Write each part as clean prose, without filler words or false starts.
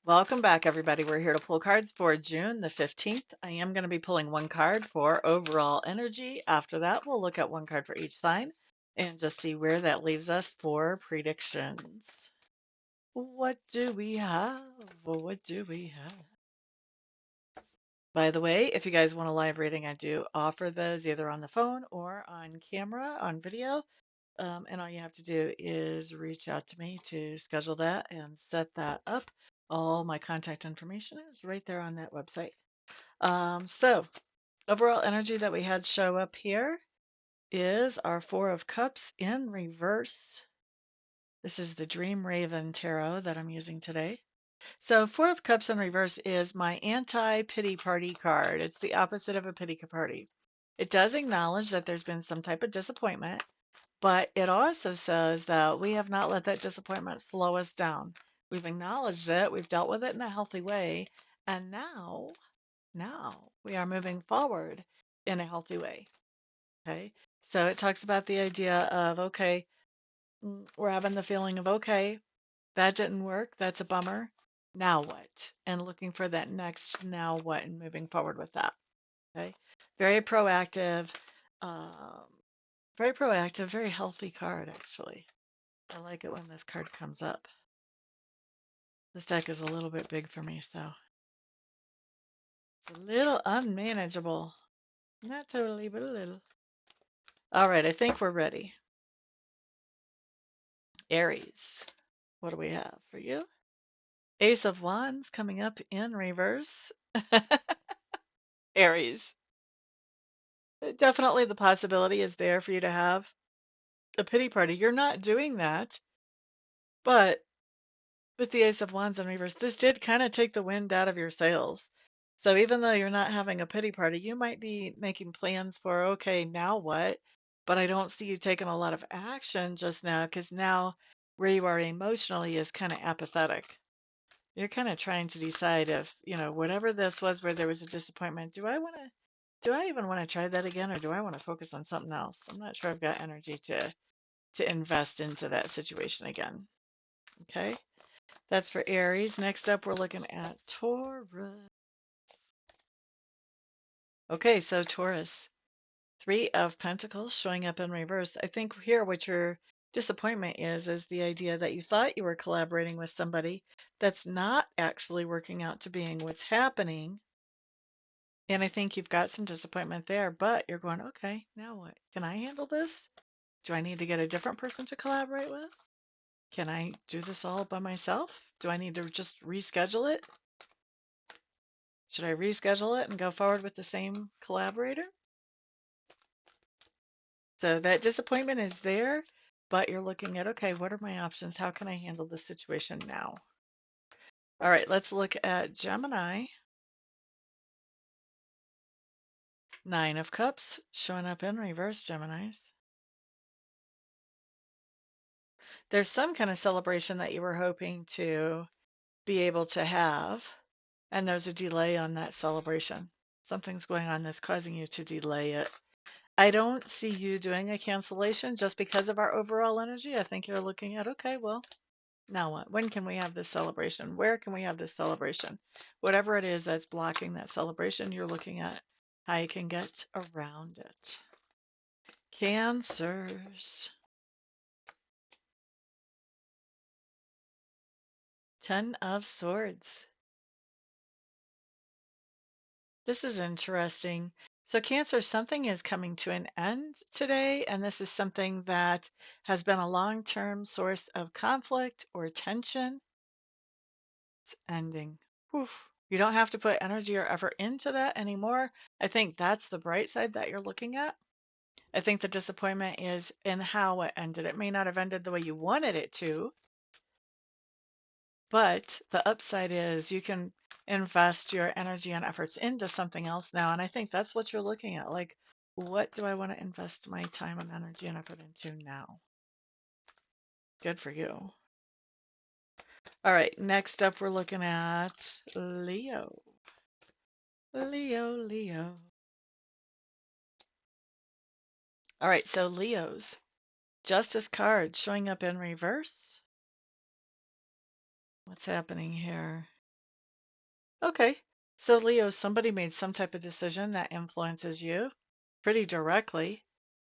Welcome back, everybody. We're here to pull cards for June the 15th. I am going to be pulling one card for overall energy. After that, we'll look at one card for each sign and just see where that leaves us for predictions. What do we have? What do we have? By the way, if you guys want a live reading, I do offer those either on the phone or on camera, on video. And all you have to do is reach out to me to schedule that and set that up. All my contact information is right there on that website. So, overall energy that we had show up here is our Four of Cups in reverse. This is the Dream Raven Tarot that I'm using today. So, Four of Cups in reverse is my anti pity party card. It's the opposite of a pity party. It does acknowledge that there's been some type of disappointment, but it also says that we have not let that disappointment slow us down. We've acknowledged it, we've dealt with it in a healthy way, and now we are moving forward in a healthy way. Okay. So it talks about the idea of, okay, we're having the feeling of, okay, that didn't work. That's a bummer. Now what? And looking for that next now what and moving forward with that. Okay. Very proactive. Um, very proactive, very healthy card, actually. I like it when this card comes up. This deck is a little bit big for me, so it's a little unmanageable. Not totally, but a little. All right, I think we're ready. Aries, what do we have for you? Ace of Wands coming up in reverse. Aries, definitely the possibility is there for you to have a pity party. You're not doing that, but with the Ace of Wands in reverse, this did kind of take the wind out of your sails. So even though you're not having a pity party, you might be making plans for, okay, now what? But I don't see you taking a lot of action just now because now where you are emotionally is kind of apathetic. You're kind of trying to decide if, whatever this was where there was a disappointment, do I even want to try that again or do I want to focus on something else? I'm not sure I've got energy to invest into that situation again. Okay? That's for Aries. Next up, we're looking at Taurus. Okay, so Taurus, Three of Pentacles showing up in reverse. I think here what your disappointment is the idea that you thought you were collaborating with somebody that's not actually working out to being what's happening. And I think you've got some disappointment there, but you're going, okay, now what? Can I handle this? Do I need to get a different person to collaborate with? Can I do this all by myself? Do I need to just reschedule it? Should I reschedule it and go forward with the same collaborator? So that disappointment is there, but you're looking at, okay, what are my options? How can I handle this situation now? All right, let's look at Gemini. Nine of Cups showing up in reverse, Geminis. There's some kind of celebration that you were hoping to be able to have, and there's a delay on that celebration. Something's going on that's causing you to delay it. I don't see you doing a cancellation just because of our overall energy. I think you're looking at, okay, well, now what? When can we have this celebration? Where can we have this celebration? Whatever it is that's blocking that celebration, you're looking at how you can get around it. Cancers. 10 of Swords. This is interesting. So, Cancer, something is coming to an end today, and this is something that has been a long term source of conflict or tension. It's ending. Oof. You don't have to put energy or effort into that anymore. I think that's the bright side that you're looking at. I think the disappointment is in how it ended. It may not have ended the way you wanted it to, but the upside is you can invest your energy and efforts into something else now. And I think that's what you're looking at. Like, what do I want to invest my time and energy and effort into now? Good for you. All right, next up, we're looking at Leo. Leo. All right, so Leos, Justice card showing up in reverse. What's happening here? Okay. So, Leo, somebody made some type of decision that influences you pretty directly,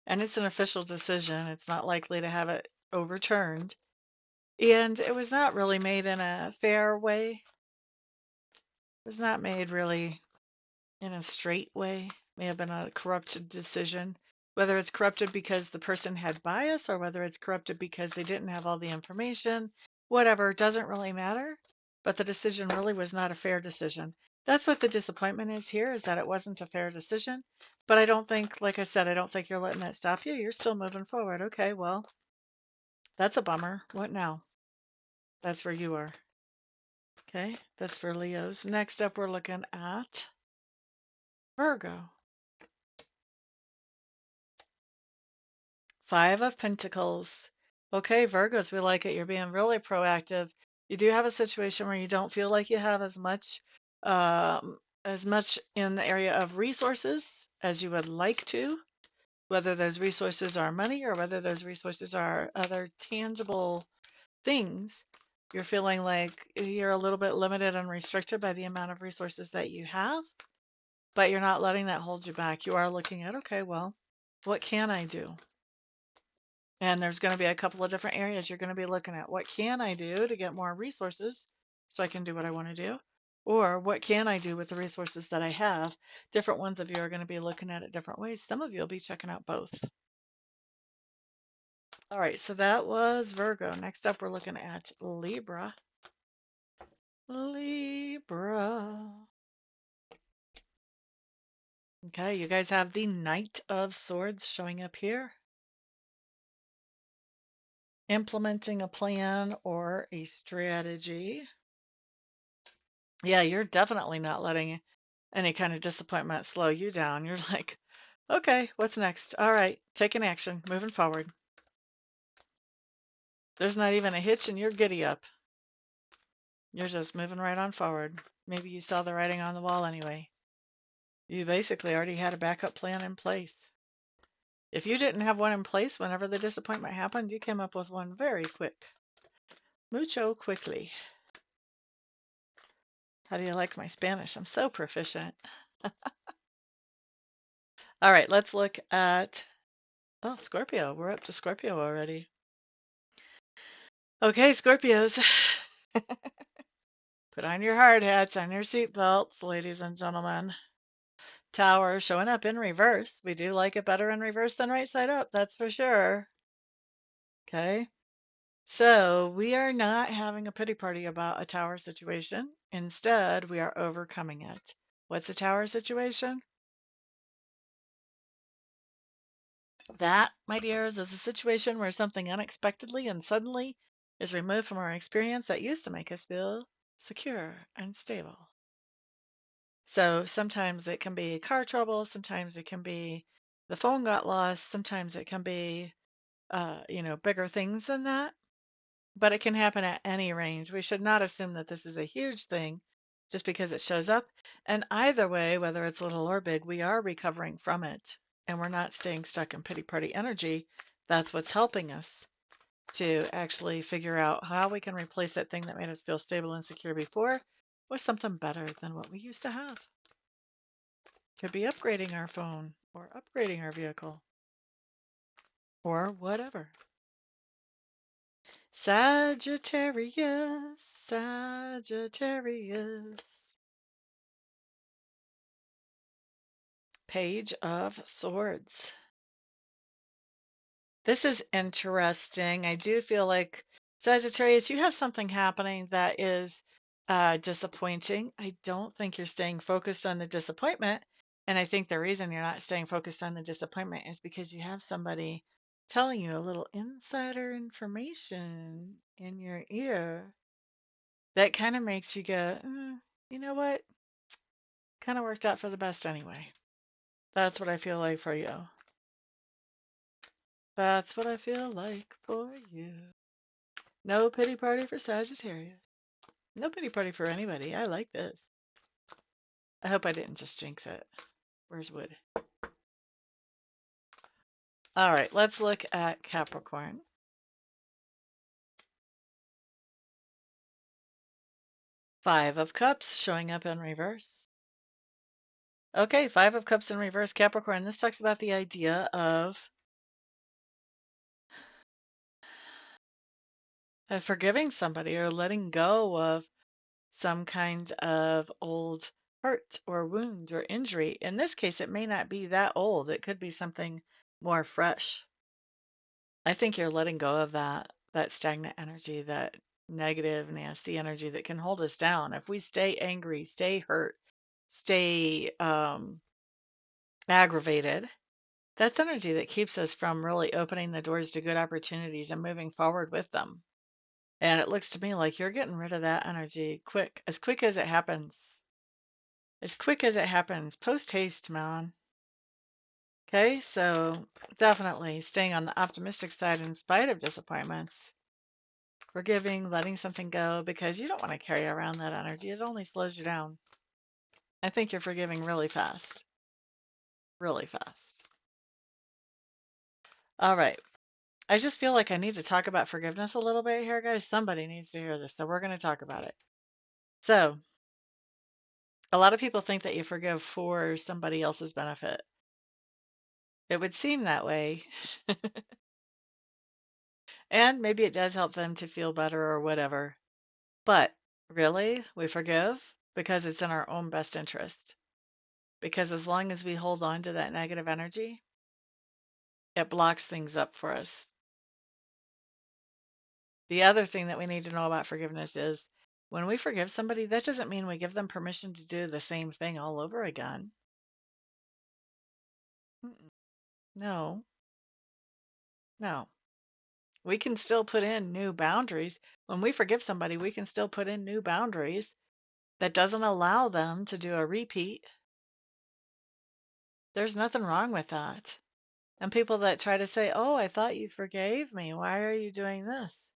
and it's an official decision. It's not likely to have it overturned. And it was not really made in a fair way. It was not made really in a straight way. May have been a corrupted decision. Whether it's corrupted because the person had bias or whether it's corrupted because they didn't have all the information, whatever, doesn't really matter. But the decision really was not a fair decision. That's what the disappointment is here, is that it wasn't a fair decision. But I don't think, like I said, I don't think you're letting that stop you. You're still moving forward. Okay, well, that's a bummer. What now? That's where you are. Okay, that's for Leos. Next up, we're looking at Virgo. Five of Pentacles. Okay, Virgos, we like it. You're being really proactive. You do have a situation where you don't feel like you have as much in the area of resources as you would like to, whether those resources are money or whether those resources are other tangible things. You're feeling like you're a little bit limited and restricted by the amount of resources that you have, but you're not letting that hold you back. You are looking at, okay, well, what can I do? And there's going to be a couple of different areas you're going to be looking at. What can I do to get more resources so I can do what I want to do? Or what can I do with the resources that I have? Different ones of you are going to be looking at it different ways. Some of you will be checking out both. All right, so that was Virgo. Next up, we're looking at Libra. Libra. Okay, you guys have the Knight of Swords showing up here. Implementing a plan or a strategy. Yeah, you're definitely not letting any kind of disappointment slow you down. You're like, okay, what's next? All right, taking action, moving forward. There's not even a hitch and you're giddy up. You're just moving right on forward. Maybe you saw the writing on the wall anyway. You basically already had a backup plan in place. If you didn't have one in place whenever the disappointment happened, you came up with one very quick. Mucho quickly. How do you like my Spanish? I'm so proficient. All right, let's look at, oh, Scorpio. We're up to Scorpio already. Okay, Scorpios. Put on your hard hats, on your seat belts, ladies and gentlemen. Tower showing up in reverse. We do like it better in reverse than right side up, that's for sure. Okay. So we are not having a pity party about a tower situation. Instead, we are overcoming it. What's a tower situation? That, my dears, is a situation where something unexpectedly and suddenly is removed from our experience that used to make us feel secure and stable. So sometimes it can be car trouble, sometimes it can be the phone got lost, sometimes it can be, bigger things than that. But it can happen at any range. We should not assume that this is a huge thing just because it shows up. And either way, whether it's little or big, we are recovering from it and we're not staying stuck in pity party energy. That's what's helping us to actually figure out how we can replace that thing that made us feel stable and secure before with something better than what we used to have. Could be upgrading our phone or upgrading our vehicle or whatever. Sagittarius, Sagittarius. Page of Swords. This is interesting. I do feel like, Sagittarius, you have something happening that is disappointing. I don't think you're staying focused on the disappointment. And I think the reason you're not staying focused on the disappointment is because you have somebody telling you a little insider information in your ear that kind of makes you go, you know what? Kind of worked out for the best anyway. That's what I feel like for you. That's what I feel like for you. No pity party for Sagittarius. No pity party for anybody. I like this. I hope I didn't just jinx it. Where's Wood? All right, let's look at Capricorn. Five of Cups showing up in reverse. Okay, Five of Cups in reverse, Capricorn. This talks about the idea of forgiving somebody or letting go of some kind of old hurt or wound or injury. In this case, it may not be that old. It could be something more fresh. I think you're letting go of that stagnant energy, that negative, nasty energy that can hold us down. If we stay angry, stay hurt, stay aggravated, that's energy that keeps us from really opening the doors to good opportunities and moving forward with them. And it looks to me like you're getting rid of that energy quick, as quick as it happens. As quick as it happens. Post haste, man. Okay, so definitely staying on the optimistic side in spite of disappointments. Forgiving, letting something go because you don't want to carry around that energy. It only slows you down. I think you're forgiving really fast. Really fast. All right. I just feel like I need to talk about forgiveness a little bit here, guys. Somebody needs to hear this, so we're going to talk about it. So, a lot of people think that you forgive for somebody else's benefit. It would seem that way. And maybe it does help them to feel better or whatever. But really, we forgive because it's in our own best interest. Because as long as we hold on to that negative energy, it blocks things up for us. The other thing that we need to know about forgiveness is when we forgive somebody, that doesn't mean we give them permission to do the same thing all over again. Mm-mm. No, no. We can still put in new boundaries. When we forgive somebody, we can still put in new boundaries that doesn't allow them to do a repeat. There's nothing wrong with that. And people that try to say, "Oh, I thought you forgave me. Why are you doing this?"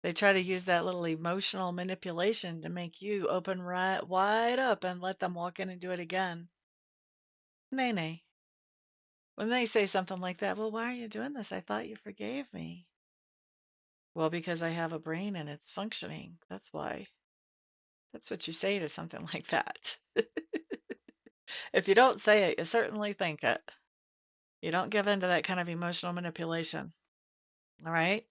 They try to use that little emotional manipulation to make you open right wide up and let them walk in and do it again. Nay, nay. When they say something like that, "Well, why are you doing this? I thought you forgave me." Well, because I have a brain and it's functioning. That's why. That's what you say to something like that. If you don't say it, you certainly think it. You don't give in to that kind of emotional manipulation. All right?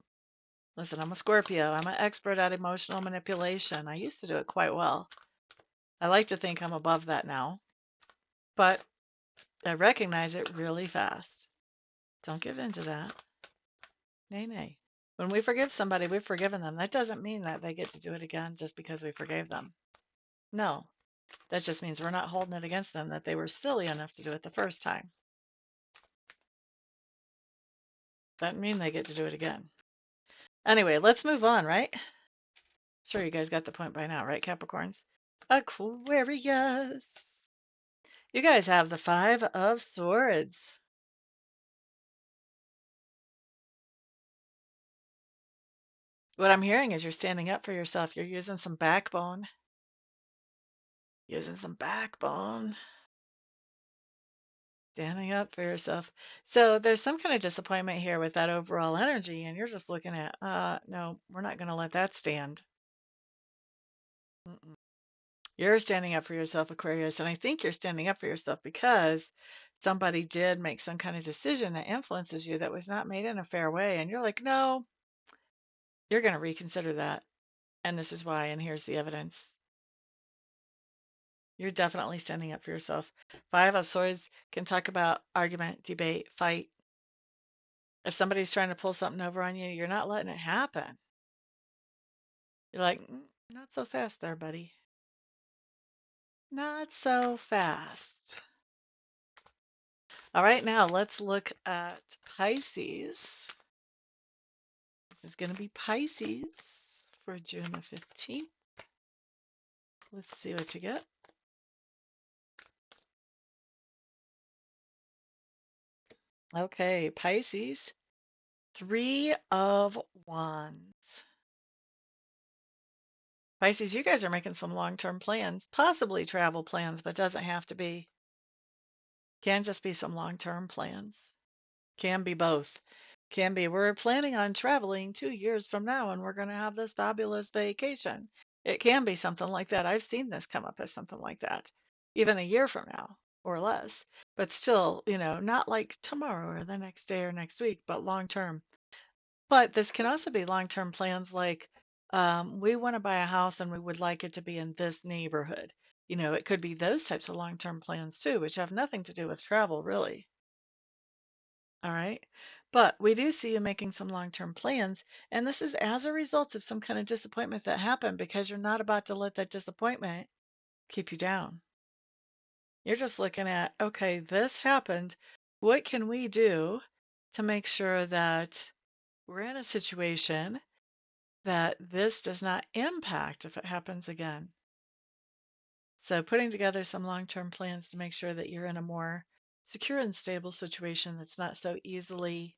Listen, I'm a Scorpio. I'm an expert at emotional manipulation. I used to do it quite well. I like to think I'm above that now, but I recognize it really fast. Don't give in to that. Nay, nay. When we forgive somebody, we've forgiven them. That doesn't mean that they get to do it again just because we forgave them. No, that just means we're not holding it against them that they were silly enough to do it the first time. Doesn't mean they get to do it again. Anyway, let's move on, right? Sure, you guys got the point by now, right, Capricorns? Aquarius. You guys have the Five of Swords. What I'm hearing is you're standing up for yourself. You're using some backbone. Using some backbone. Standing up for yourself. So there's some kind of disappointment here with that overall energy, and you're just looking at, no, we're not going to let that stand. Mm-mm. You're standing up for yourself, Aquarius, and I think you're standing up for yourself because somebody did make some kind of decision that influences you that was not made in a fair way, and you're like, no, you're going to reconsider that, and this is why, and here's the evidence. You're definitely standing up for yourself. Five of Swords can talk about argument, debate, fight. If somebody's trying to pull something over on you, you're not letting it happen. You're like, not so fast there, buddy. Not so fast. All right, now let's look at Pisces. This is going to be Pisces for June the 15th. Let's see what you get. Okay, Pisces, Three of Wands. Pisces, you guys are making some long-term plans, possibly travel plans, but doesn't have to be. Can just be some long-term plans. Can be both. Can be, we're planning on traveling 2 years from now and we're going to have this fabulous vacation. It can be something like that. I've seen this come up as something like that, even a year from now or less. But still, not like tomorrow or the next day or next week, but long term. But this can also be long term plans like we want to buy a house and we would like it to be in this neighborhood. It could be those types of long term plans too, which have nothing to do with travel, really. All right. But we do see you making some long term plans. And this is as a result of some kind of disappointment that happened because you're not about to let that disappointment keep you down. You're just looking at, okay, this happened. What can we do to make sure that we're in a situation that this does not impact if it happens again? So, putting together some long term plans to make sure that you're in a more secure and stable situation that's not so easily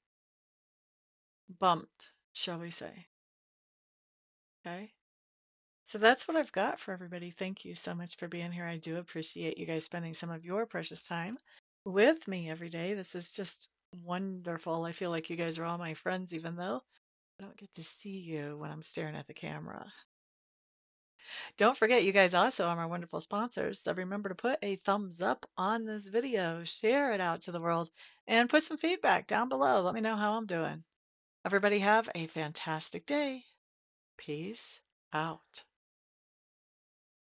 bumped, shall we say. Okay. So that's what I've got for everybody. Thank you so much for being here. I do appreciate you guys spending some of your precious time with me every day. This is just wonderful. I feel like you guys are all my friends, even though I don't get to see you when I'm staring at the camera. Don't forget, you guys also are my wonderful sponsors. So remember to put a thumbs up on this video, share it out to the world, and put some feedback down below. Let me know how I'm doing. Everybody have a fantastic day. Peace out.